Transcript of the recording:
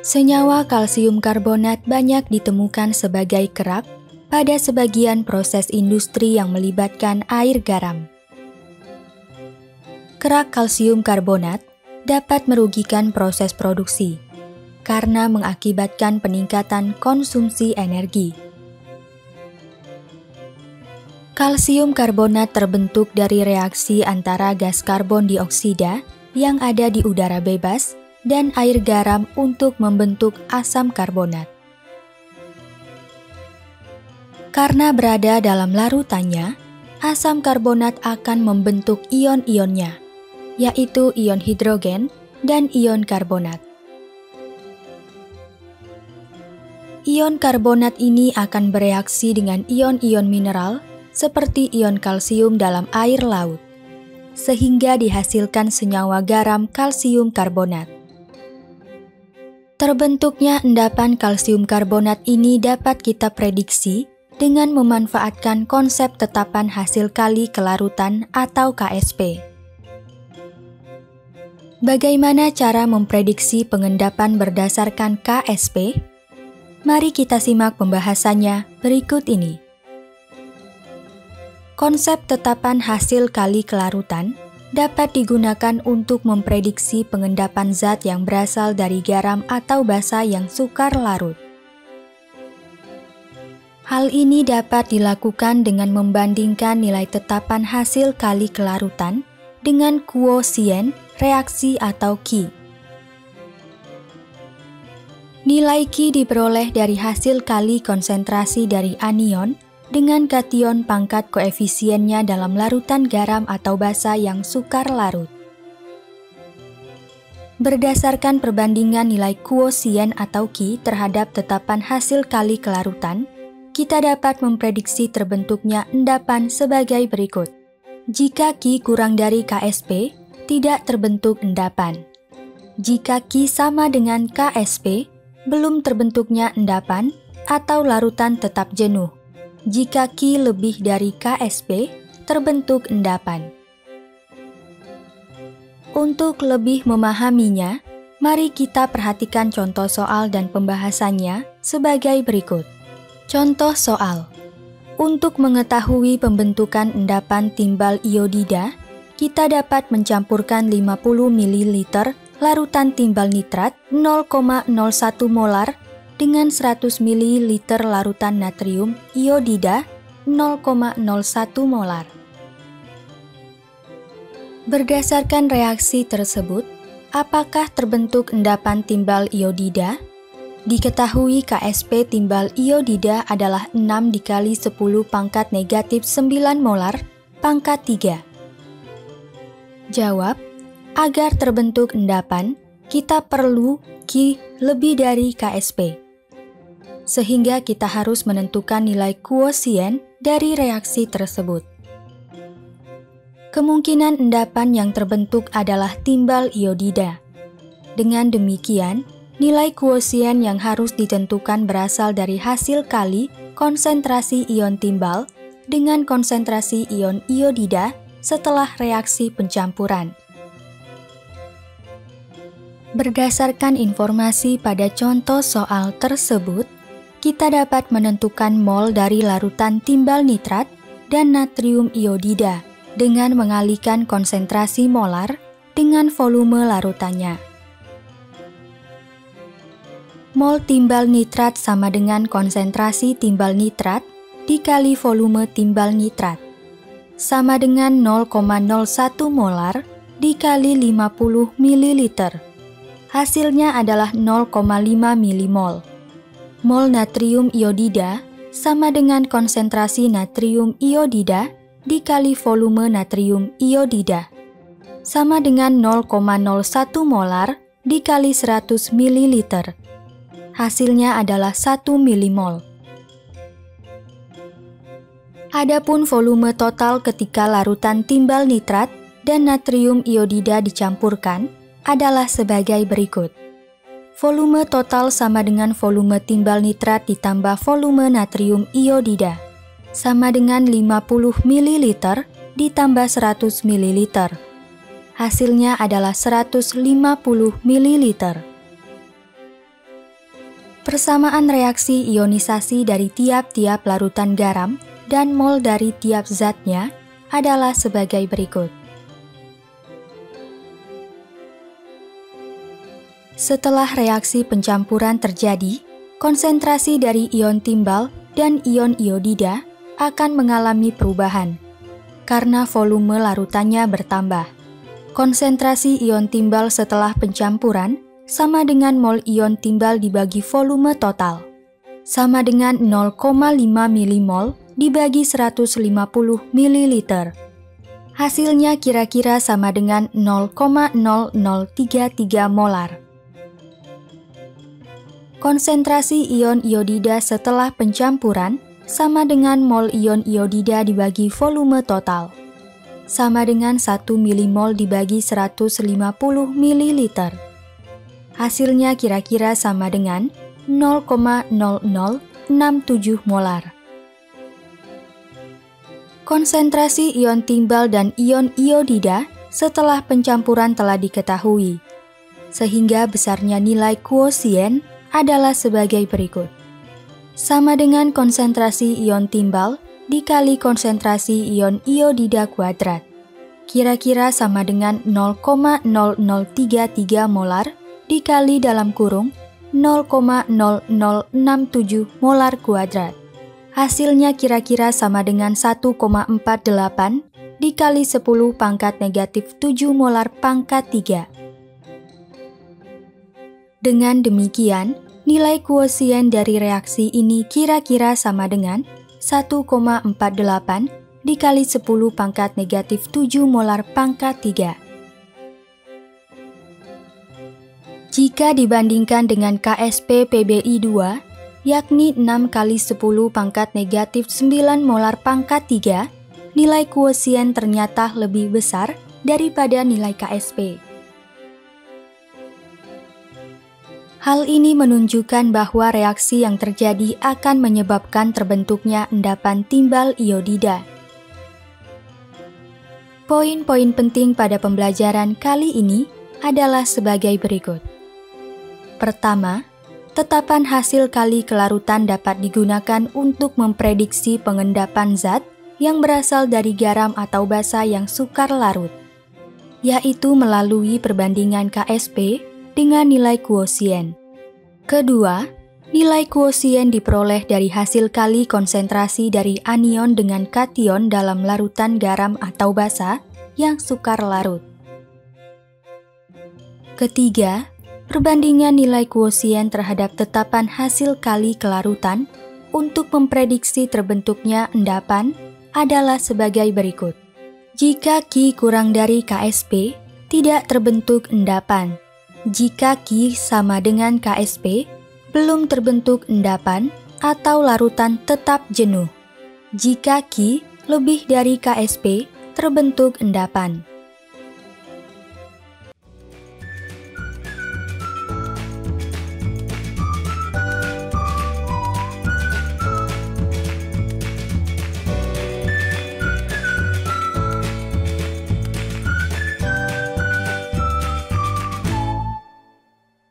Senyawa kalsium karbonat banyak ditemukan sebagai kerak pada sebagian proses industri yang melibatkan air garam. Kerak kalsium karbonat dapat merugikan proses produksi karena mengakibatkan peningkatan konsumsi energi. Kalsium karbonat terbentuk dari reaksi antara gas karbon dioksida yang ada di udara bebas dan air garam untuk membentuk asam karbonat. Karena berada dalam larutannya, asam karbonat akan membentuk ion-ionnya, yaitu ion hidrogen dan ion karbonat. Ion karbonat ini akan bereaksi dengan ion-ion mineral seperti ion kalsium dalam air laut, sehingga dihasilkan senyawa garam kalsium karbonat. Terbentuknya endapan kalsium karbonat ini dapat kita prediksi dengan memanfaatkan konsep tetapan hasil kali kelarutan atau KSP. Bagaimana cara memprediksi pengendapan berdasarkan KSP? Mari kita simak pembahasannya berikut ini. Konsep tetapan hasil kali kelarutan dapat digunakan untuk memprediksi pengendapan zat yang berasal dari garam atau basa yang sukar larut. Hal ini dapat dilakukan dengan membandingkan nilai tetapan hasil kali kelarutan dengan kuosien reaksi atau Ki. Nilai Ki diperoleh dari hasil kali konsentrasi dari anion dengan kation pangkat koefisiennya dalam larutan garam atau basa yang sukar larut. Berdasarkan perbandingan nilai kuosien atau Ki terhadap tetapan hasil kali kelarutan, kita dapat memprediksi terbentuknya endapan sebagai berikut. Jika Ki kurang dari KSP, tidak terbentuk endapan. Jika Ki sama dengan KSP, belum terbentuknya endapan atau larutan tetap jenuh. Jika Ki lebih dari KSP, terbentuk endapan. Untuk lebih memahaminya, mari kita perhatikan contoh soal dan pembahasannya sebagai berikut. Contoh soal. Untuk mengetahui pembentukan endapan timbal iodida, kita dapat mencampurkan 50 ml larutan timbal nitrat 0,01 molar dengan 100 ml larutan natrium iodida 0,01 molar. Berdasarkan reaksi tersebut, apakah terbentuk endapan timbal iodida? Diketahui KSP timbal iodida adalah 6 dikali 10 pangkat negatif 9 molar pangkat 3. Jawab, agar terbentuk endapan, kita perlu Ki lebih dari KSP. Sehingga kita harus menentukan nilai kuosien dari reaksi tersebut. Kemungkinan endapan yang terbentuk adalah timbal iodida. Dengan demikian, nilai kuosien yang harus ditentukan berasal dari hasil kali konsentrasi ion timbal dengan konsentrasi ion iodida setelah reaksi pencampuran. Berdasarkan informasi pada contoh soal tersebut, kita dapat menentukan mol dari larutan timbal nitrat dan natrium iodida dengan mengalihkan konsentrasi molar dengan volume larutannya. Mol timbal nitrat sama dengan konsentrasi timbal nitrat dikali volume timbal nitrat, sama dengan 0,01 molar dikali 50 ml. Hasilnya adalah 0,5 milimol. Mol natrium iodida sama dengan konsentrasi natrium iodida dikali volume natrium iodida, sama dengan 0,01 molar dikali 100 ml. Hasilnya adalah 1 milimol. Adapun volume total ketika larutan timbal nitrat dan natrium iodida dicampurkan adalah sebagai berikut. Volume total sama dengan volume timbal nitrat ditambah volume natrium iodida, sama dengan 50 ml ditambah 100 ml. Hasilnya adalah 150 ml. Persamaan reaksi ionisasi dari tiap-tiap larutan garam dan mol dari tiap zatnya adalah sebagai berikut. Setelah reaksi pencampuran terjadi, konsentrasi dari ion timbal dan ion iodida akan mengalami perubahan karena volume larutannya bertambah. Konsentrasi ion timbal setelah pencampuran sama dengan mol ion timbal dibagi volume total, sama dengan 0,5 milimol dibagi 150 ml. Hasilnya kira-kira sama dengan 0,0033 molar. Konsentrasi ion iodida setelah pencampuran sama dengan mol ion iodida dibagi volume total, sama dengan 1 milimol dibagi 150 ml. Hasilnya kira-kira sama dengan 0,0067 molar. Konsentrasi ion timbal dan ion iodida setelah pencampuran telah diketahui, sehingga besarnya nilai kuosien adalah sebagai berikut. Sama dengan konsentrasi ion timbal dikali konsentrasi ion iodida kuadrat, kira-kira sama dengan 0,0033 molar dikali dalam kurung 0,0067 molar kuadrat. Hasilnya kira-kira sama dengan 1,48 dikali 10 pangkat negatif 7 molar pangkat 3. Dengan demikian, nilai kuosien dari reaksi ini kira-kira sama dengan 1,48 dikali 10 pangkat negatif 7 molar pangkat 3. Jika dibandingkan dengan KSP PbI 2, yakni 6 kali 10 pangkat negatif 9 molar pangkat 3, nilai kuosien ternyata lebih besar daripada nilai KSP. Hal ini menunjukkan bahwa reaksi yang terjadi akan menyebabkan terbentuknya endapan timbal iodida. Poin-poin penting pada pembelajaran kali ini adalah sebagai berikut. Pertama, tetapan hasil kali kelarutan dapat digunakan untuk memprediksi pengendapan zat yang berasal dari garam atau basa yang sukar larut, yaitu melalui perbandingan KSP dengan nilai kuosien. Kedua, nilai kuosien diperoleh dari hasil kali konsentrasi dari anion dengan kation dalam larutan garam atau basa yang sukar larut. Ketiga, perbandingan nilai kuosien terhadap tetapan hasil kali kelarutan untuk memprediksi terbentuknya endapan adalah sebagai berikut. Jika Ki kurang dari KSP, tidak terbentuk endapan. Jika Ki sama dengan KSP, belum terbentuk endapan atau larutan tetap jenuh. Jika Ki lebih dari KSP, terbentuk endapan.